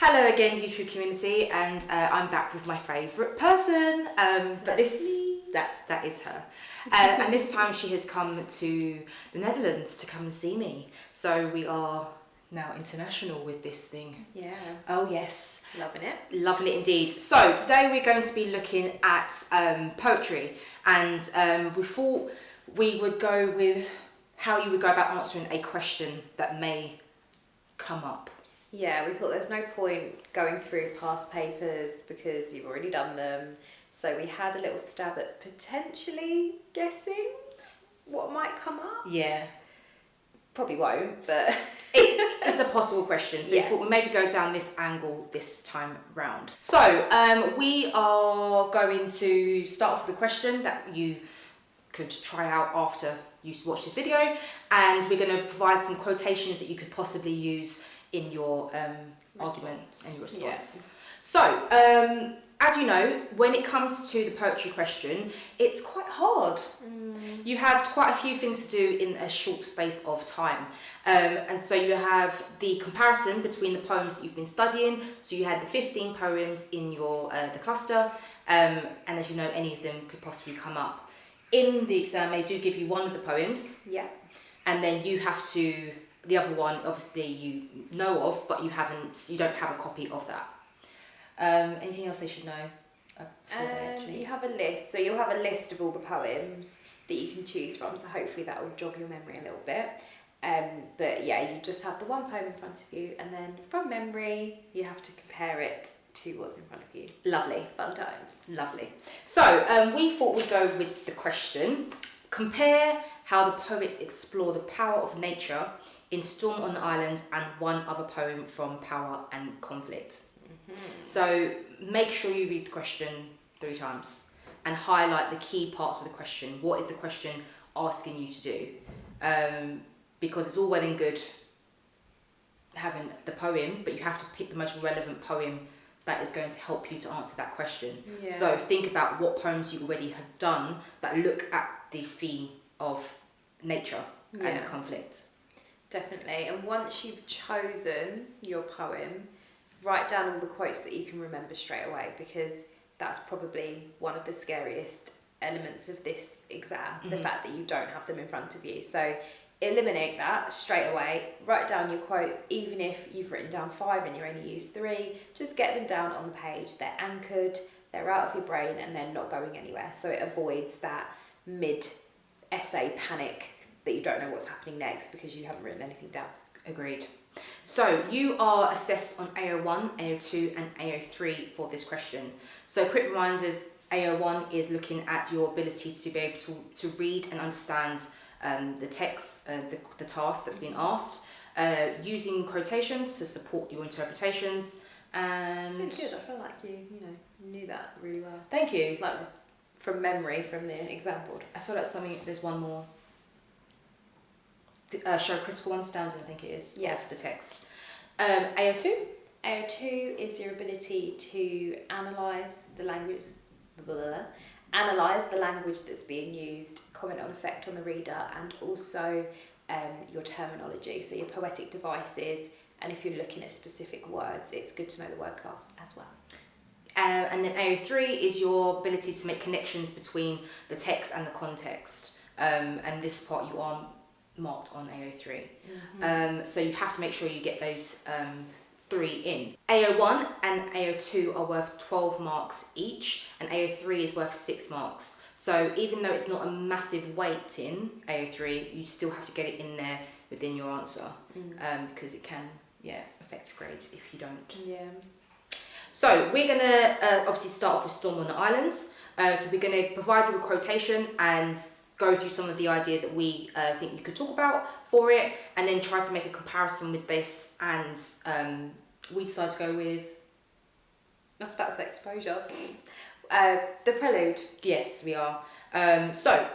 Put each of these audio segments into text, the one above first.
Hello again, YouTube community, and I'm back with my favourite person. But that is her. And this time she has come to the Netherlands to come and see me. So we are now international with this thing. Yeah. Oh yes. Loving it. Loving it indeed. So today we're going to be looking at poetry, and we thought we would go with how you would go about answering a question that may come up. Yeah, we thought there's no point going through past papers because you've already done them. So we had a little stab at potentially guessing what might come up. Yeah. Probably won't, but... It's a possible question. So we thought we'd maybe go down this angle this time round. So we are going to start off with a question that you could try out after you watch this video. And we're going to provide some quotations that you could possibly use in your argument and your response. Yeah. So, as you know, when it comes to the poetry question, it's quite hard. You have quite a few things to do in a short space of time. And so you have the comparison between the poems that you've been studying. So you had the 15 poems in your the cluster, and as you know, any of them could possibly come up. In the exam, they do give you one of the poems. Yeah. And then you have to... The other one, obviously, you know of, but you don't have a copy of that. Anything else they should know? You have a list. So you'll have a list of all the poems that you can choose from. So hopefully that will jog your memory a little bit. But yeah, you just have the one poem in front of you, and then from memory, you have to compare it to what's in front of you. Lovely. Fun times. Lovely. So we thought we'd go with the question. Compare how the poets explore the power of nature in Storm on the Island and one other poem from Power and Conflict. So make sure you read the question 3 times and highlight the key parts of the question. What is the question asking you to do? Because it's all well and good having the poem, but you have to pick the most relevant poem that is going to help you to answer that question. Yeah. So think about what poems you already have done that look at the theme of nature and conflict. Definitely. And once you've chosen your poem, write down all the quotes that you can remember straight away, because that's probably one of the scariest elements of this exam, the fact that you don't have them in front of you. So eliminate that straight away, write down your quotes, even if you've written down 5 and you only use 3, just get them down on the page. They're anchored, they're out of your brain, and they're not going anywhere. So it avoids that mid-essay panic that you don't know what's happening next because you haven't written anything down. Agreed. So you are assessed on AO1, AO2 and AO3 for this question. So quick reminders, AO1 is looking at your ability to be able to read and understand the text, the task that's been asked, using quotations to support your interpretations. And it's good. I feel like you knew that really well. Thank you. Like from memory from the exam board. I feel like there's one more. Show critical understanding, I think it is, of the text. AO2? AO2 is your ability to analyse the language, analyse the language that's being used, comment on effect on the reader, and also your terminology, so your poetic devices, and if you're looking at specific words, it's good to know the word class as well. And then AO3 is your ability to make connections between the text and the context. And this part you are marked on AO3. So you have to make sure you get those 3 in. AO1 and AO2 are worth 12 marks each, and AO3 is worth 6 marks. So even though it's not a massive weight in AO3, you still have to get it in there within your answer, because it can affect your grade if you don't. Yeah. So we're going to obviously start off with Storm on the Island. So we're going to provide you a quotation and go through some of the ideas that we think you could talk about for it, and then try to make a comparison with this, and we decided to go with... I was about to say exposure. The Prelude. Yes, we are. So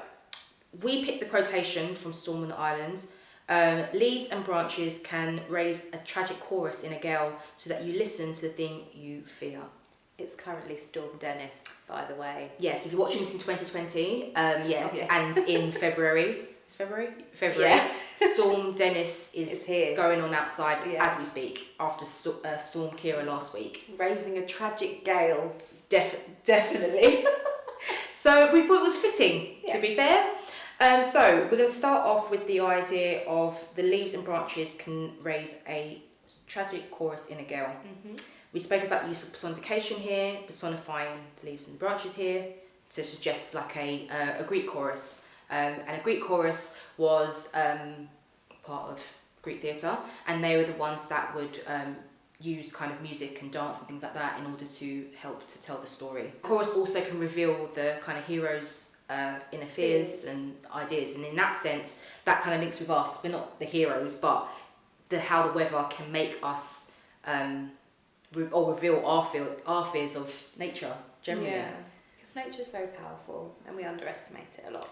we picked the quotation from Storm on the Island. Leaves and branches can raise a tragic chorus in a gale so that you listen to the thing you fear. It's currently Storm Dennis, by the way. Yes, if you're watching this in 2020, and in February, It's February. Yeah. Storm Dennis is here. going on outside as we speak after Storm Kira last week. Raising a tragic gale. Definitely. So we thought it was fitting, to be fair. So we're going to start off with the idea of the leaves and branches can raise a tragic chorus in a gale. Mm-hmm. We spoke about the use of personification here, personifying the leaves and branches here, to suggest like a Greek chorus. And a Greek chorus was part of Greek theatre, and they were the ones that would use kind of music and dance and things like that in order to help to tell the story. Chorus also can reveal the kind of hero's inner fears and ideas, and in that sense, that kind of links with us. We're not the heroes, but how the weather can make us reveal our fears of nature generally. Yeah, because nature's very powerful, and we underestimate it a lot.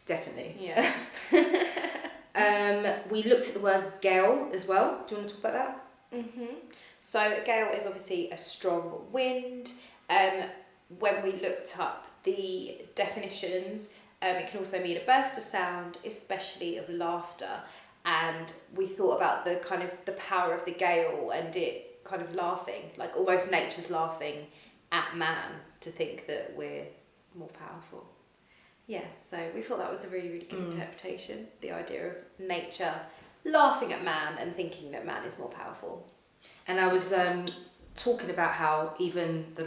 Definitely. Yeah. We looked at the word gale as well. Do you want to talk about that? Mm-hmm. So a gale is obviously a strong wind. When we looked up the definitions, it can also mean a burst of sound, especially of laughter. And we thought about the kind of the power of the gale and it kind of laughing, like almost nature's laughing at man to think that we're more powerful. Yeah, so we thought that was a really, really good interpretation, the idea of nature laughing at man and thinking that man is more powerful. And I was talking about how even the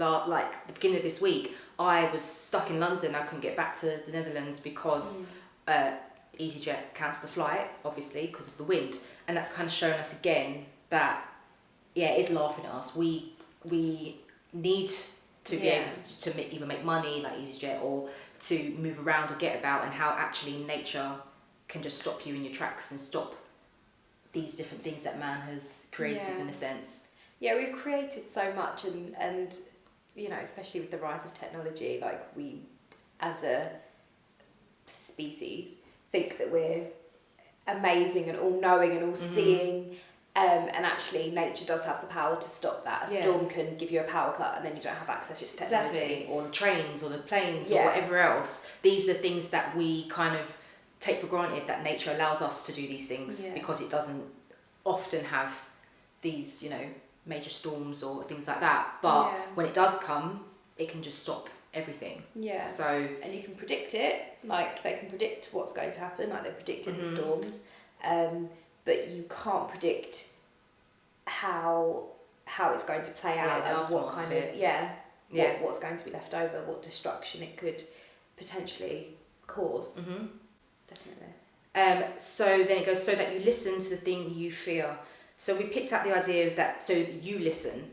beginning of this week, I was stuck in London. I couldn't get back to the Netherlands because EasyJet cancelled the flight, obviously, because of the wind. And that's kind of shown us again that, it is laughing at us. We need to be able to either make money like EasyJet or to move around or get about, and how actually nature can just stop you in your tracks and stop these different things that man has created in a sense. Yeah, we've created so much and you know, especially with the rise of technology, like we as a species think that we're amazing and all knowing and all seeing, and actually nature does have the power to stop that. A storm can give you a power cut and then you don't have access to technology. Exactly, or the trains or the planes or whatever else. These are the things that we kind of take for granted, that nature allows us to do these things because it doesn't often have these, you know, major storms or things like that. But when it does come, it can just stop everything. Yeah. So and you can predict it, like they can predict what's going to happen, like they predicted the storms. But you can't predict how it's going to play out and what kind of what's going to be left over, what destruction it could potentially cause. Definitely. So then it goes, so that you listen to the thing you fear. So we picked out the idea of that, so you listen,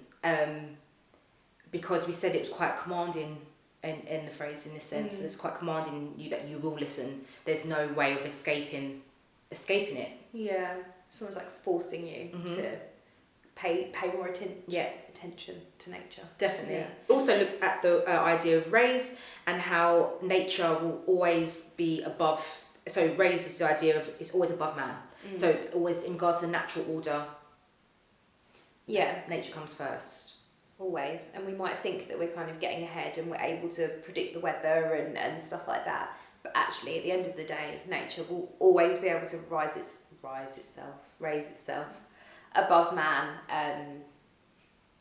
because we said it was quite commanding in the phrase, in this sense. It's quite commanding you that you will listen. There's no way of escaping it. Yeah, it's almost like forcing you to pay more attention to nature. Definitely. Yeah. Also looked at the idea of raise and how nature will always be above. So raise is the idea of it's always above man. So always in regards to natural order. Yeah, nature comes first. Always, and we might think that we're kind of getting ahead and we're able to predict the weather and stuff like that. But actually, at the end of the day, nature will always be able to raise itself above man,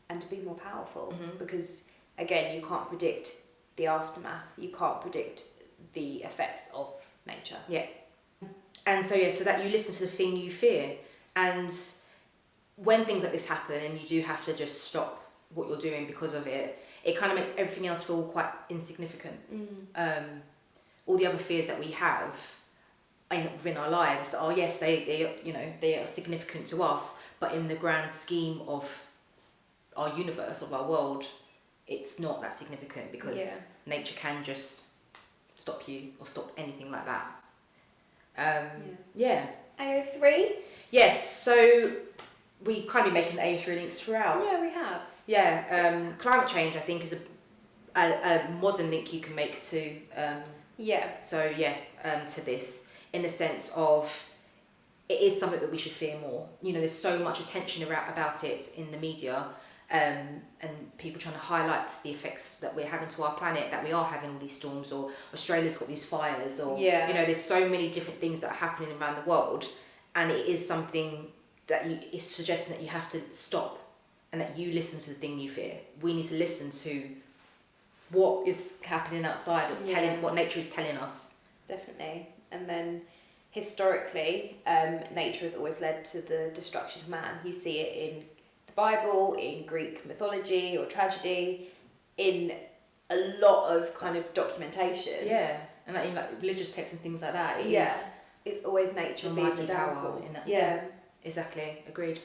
and to be more powerful. Because again, you can't predict the aftermath. You can't predict the effects of nature. Yeah. And so so that you listen to the thing you fear, and when things like this happen, and you do have to just stop what you're doing because of it, it kind of makes everything else feel quite insignificant. All the other fears that we have within our lives are, yes, they are significant to us, but in the grand scheme of our universe, of our world, it's not that significant, because nature can just stop you or stop anything like that. AO3? Yes, so we kind of making the AO3 links throughout. Yeah, we have. Yeah, climate change, I think, is a modern link you can make to to this, in the sense of it is something that we should fear more. You know, there's so much attention about it in the media, and people trying to highlight the effects that we're having to our planet, that we are having all these storms, or Australia's got these fires, or there's so many different things that are happening around the world, and it is something that it's suggesting that you have to stop and that you listen to the thing you fear. We need to listen to what is happening outside, what nature is telling us. Definitely. And then historically, nature has always led to the destruction of man. You see it in the Bible, in Greek mythology or tragedy, in a lot of kind of documentation. Yeah, and in religious texts and things like that. It's always nature being the downfall. In that. Yeah, exactly. Agreed.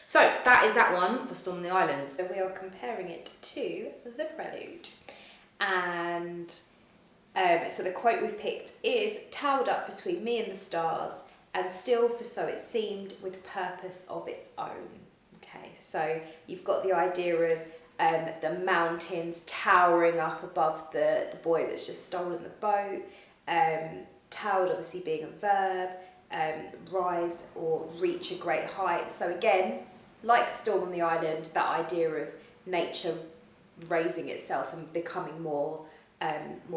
So that is that one for Storm on the Island. So we are comparing it to the Prelude. And so the quote we've picked is, "Towered up between me and the stars, and still for so it seemed, with purpose of its own." Okay, so you've got the idea of the mountains towering up above the boy that's just stolen the boat. Towered obviously being a verb, rise or reach a great height. So again, like Storm on the Island, that idea of nature raising itself and becoming more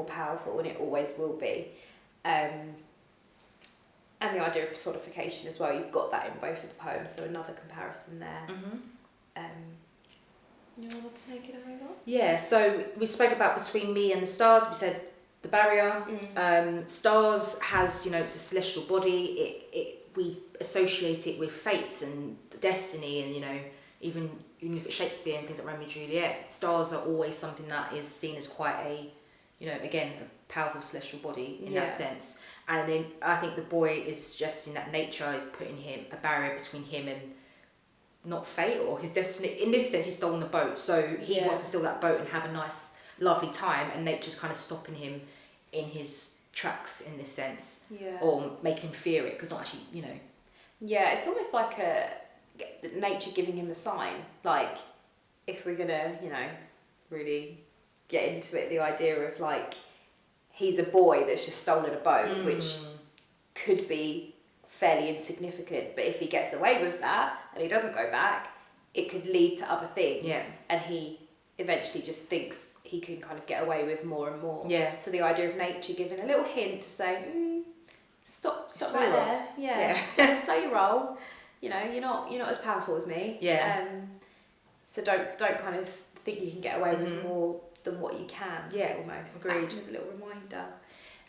powerful, and it always will be. And the idea of personification as well, you've got that in both of the poems, so another comparison there. You want to take it over? Yeah, so we spoke about between me and the stars. We said the barrier. Stars has, it's a celestial body. We associate it with fates and destiny, and even you look at Shakespeare and things like Romeo and Juliet. Stars are always something that is seen as quite a, again, a powerful celestial body in that sense. And then I think the boy is suggesting that nature is putting a barrier between him and not fate or his destiny. In this sense, he's stolen the boat, so he wants to steal that boat and have a nice, lovely time, and nature's kind of stopping him in his tracks in this sense, or making him fear it, because not actually, Yeah, it's almost like nature giving him a sign. Like, if we're gonna, really get into it, the idea of like, he's a boy that's just stolen a boat, which could be fairly insignificant, but if he gets away with that and he doesn't go back, it could lead to other things, and he eventually just thinks he can kind of get away with more and more. So the idea of nature giving a little hint to say, stop right there, slow your roll, you're not as powerful as me, so don't kind of think you can get away with more than what you can. Almost agreed. Acting as a little reminder.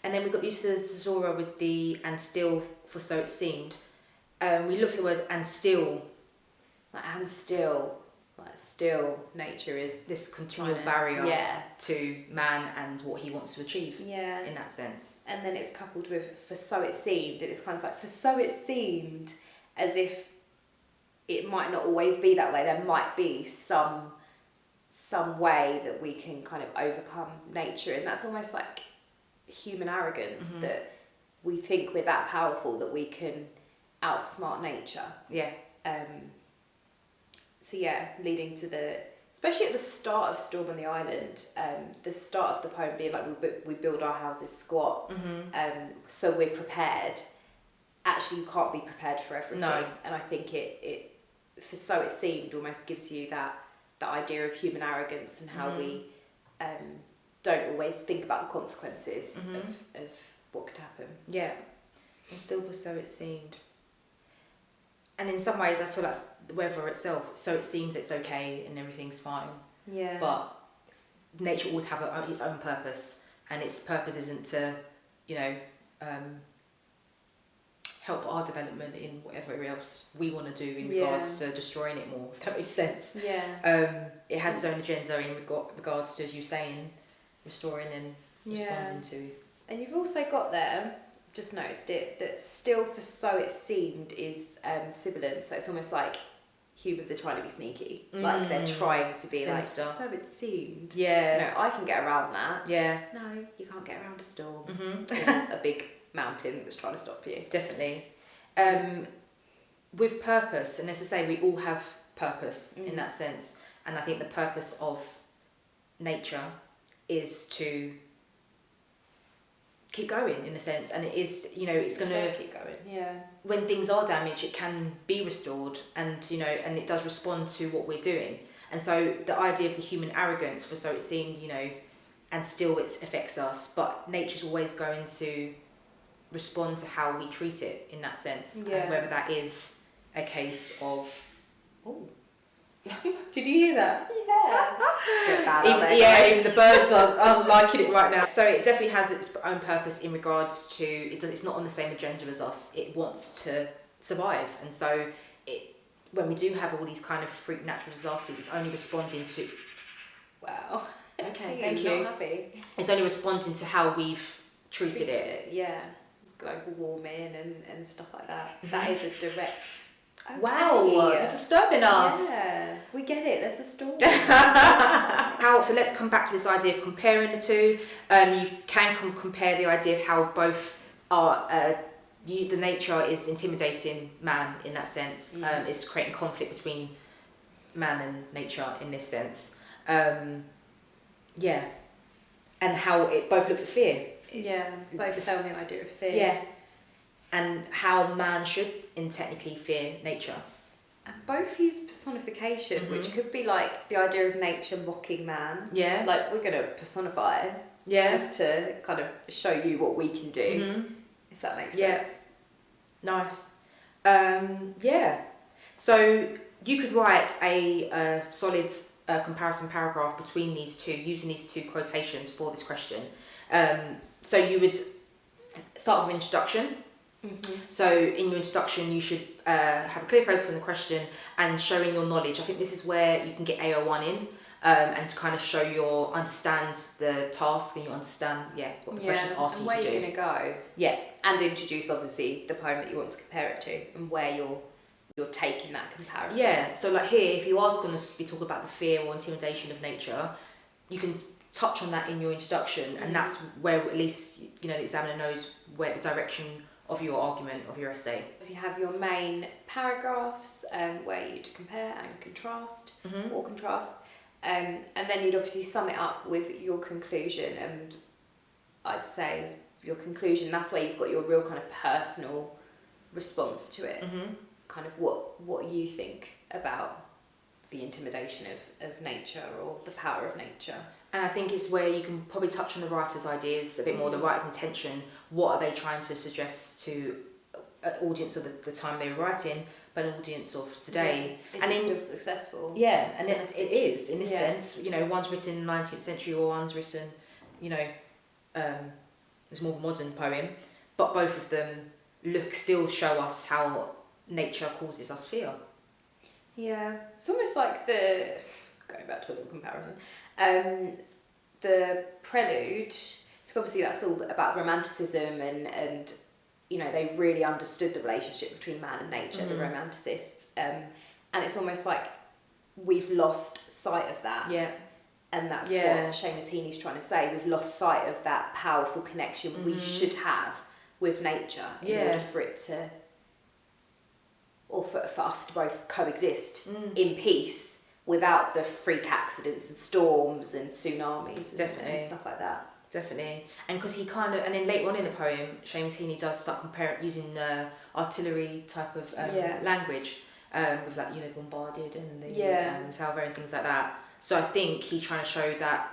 And then we got used to the Zora with the "and still for so it seemed." We looked at the word "and still." And still, nature is this continual barrier to man and what he wants to achieve. In that sense. And then it's coupled with "for so it seemed." It's kind of like, for so it seemed, as if it might not always be that way. There might be some way that we can kind of overcome nature, and that's almost like human arrogance, that we think we're that powerful that we can outsmart nature. So leading to especially at the start of Storm on the Island, the start of the poem being like, we build our houses squat, so we're prepared. Actually, you can't be prepared for everything. No. And I think it for so it seemed almost gives you that idea of human arrogance and how we don't always think about the consequences of what could happen. And still for so it seemed. And in some ways I feel like the weather itself, so it seems it's okay and everything's fine. But nature always have its own purpose, and its purpose isn't to, help our development in whatever else we want to do in regards to destroying it more, if that makes sense. It has its own agenda in regards to, as you saying, restoring and responding to. And you've also got there, just noticed it, that still for so it seemed is sibilant, so it's almost like humans are trying to be sneaky, like they're trying to be sinister. Like, so it seemed. I can get around that. No, you can't get around a storm. A big mountain that's trying to stop you. Definitely. With purpose, and as I say, we all have purpose in that sense, and I think the purpose of nature is to keep going in a sense, and it is, it's going to keep going. When things are damaged, it can be restored, and and it does respond to what we're doing. And so the idea of the human arrogance, for so it seemed, you know, and still it affects us, but nature's always going to respond to how we treat it in that sense. Yeah. And whether that is a case of, oh, did you hear that? Yeah. It's good bad, aren't they, Yeah, guys? even the birds are liking it right now. So it definitely has its own purpose in regards to, it's not on the same agenda as us. It wants to survive. And so when we do have all these kind of freak natural disasters, it's only responding to... Wow. Okay, thank you. Not happy. It's only responding to how we've treated it. Yeah. Global warming and stuff like that. That is a direct... Okay. Wow, you're disturbing us. Yeah, we get it. There's a story. So let's come back to this idea of comparing the two. You can compare the idea of how both are... the nature is intimidating man in that sense. It's creating conflict between man and nature in this sense. Yeah. And how it both looks at fear. Yeah, both found the idea of fear. Yeah. And how man should technically fear nature. And both use personification, which could be like the idea of nature mocking man. Yeah. Like, we're going to personify it. Yeah. Just to kind of show you what we can do. If that makes sense. Nice. Yeah. So you could write a solid comparison paragraph between these two, using these two quotations for this question. So you would start with an introduction. So in your introduction, you should have a clear focus on the question and showing your knowledge. I think this is where you can get AO1 in and to kind of show your understand the task and you understand what the question's asking you to do. And where you're going to go. Yeah. And introduce obviously the poem that you want to compare it to and where you're taking that comparison. Yeah. So like here, if you are going to be talking about the fear or intimidation of nature, you can touch on that in your introduction, and that's where at least the examiner knows where the direction of your argument, of your essay. So you have your main paragraphs where you'd compare and contrast or contrast, and then you'd obviously sum it up with your conclusion. And I'd say your conclusion, that's where you've got your real kind of personal response to it, kind of what you think about the intimidation of nature or the power of nature. And I think it's where you can probably touch on the writer's ideas a bit more, the writer's intention. What are they trying to suggest to an audience of the time they were writing, but an audience of today? Yeah. Is it still successful? Yeah, and it is, in this sense. One's written in the 19th century or one's written, it's more of a modern poem, but both of them still show us how nature causes us fear. Yeah, it's almost like going back to a little comparison, the Prelude, because obviously that's all about romanticism and they really understood the relationship between man and nature, the romanticists, and it's almost like we've lost sight of that. Yeah. And that's what Seamus Heaney's trying to say. We've lost sight of that powerful connection we should have with nature in order for it to, or for us to both coexist in peace without the freak accidents and storms and tsunamis and stuff like that. Definitely. And because and then later on in the poem, Seamus Heaney does start using artillery type of language with bombarded and the salvo and things like that. So I think he's trying to show that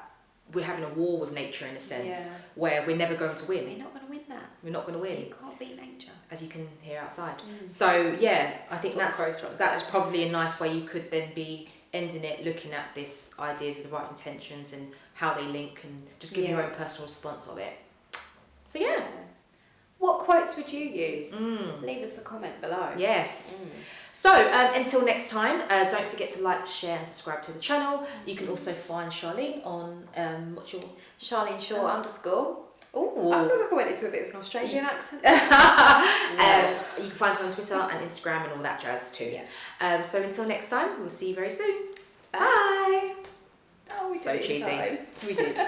we're having a war with nature in a sense where we're never going to win. We're not going to win that. We're not going to win. You can't beat nature. As you can hear outside. So I think that's probably a nice way you could then be ending it, looking at this ideas of the writer's intentions and how they link and just give your own personal response of it. So What quotes would you use? Leave us a comment below. Yes. So until next time, don't forget to like, share and subscribe to the channel. You can also find Charlene on what's your Charlene Shaw _ Ooh. I feel like I went into a bit of an Australian accent. You can find her on Twitter and Instagram and all that jazz too. So until next time, we'll see you very soon. Bye. Oh, we did so it in cheesy. time. We did.